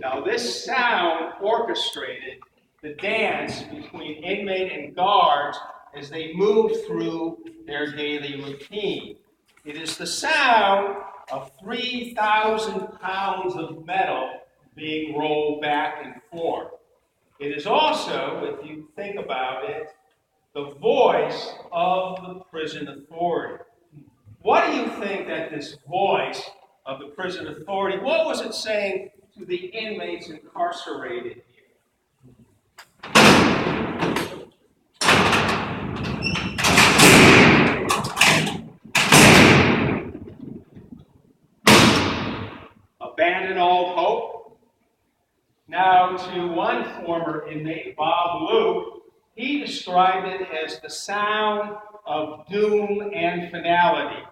Now, this sound orchestrated the dance between inmate and guards as they move through their daily routine. It is the sound of 3,000 pounds of metal being rolled back and forth. It is also, if you think about it, the voice of the prison authority. What do you think that this voice of the prison authority, what was it saying to the inmates incarcerated here? Abandon all hope? Now, to one former inmate, Bob Luke, he described it as the sound of doom and finality.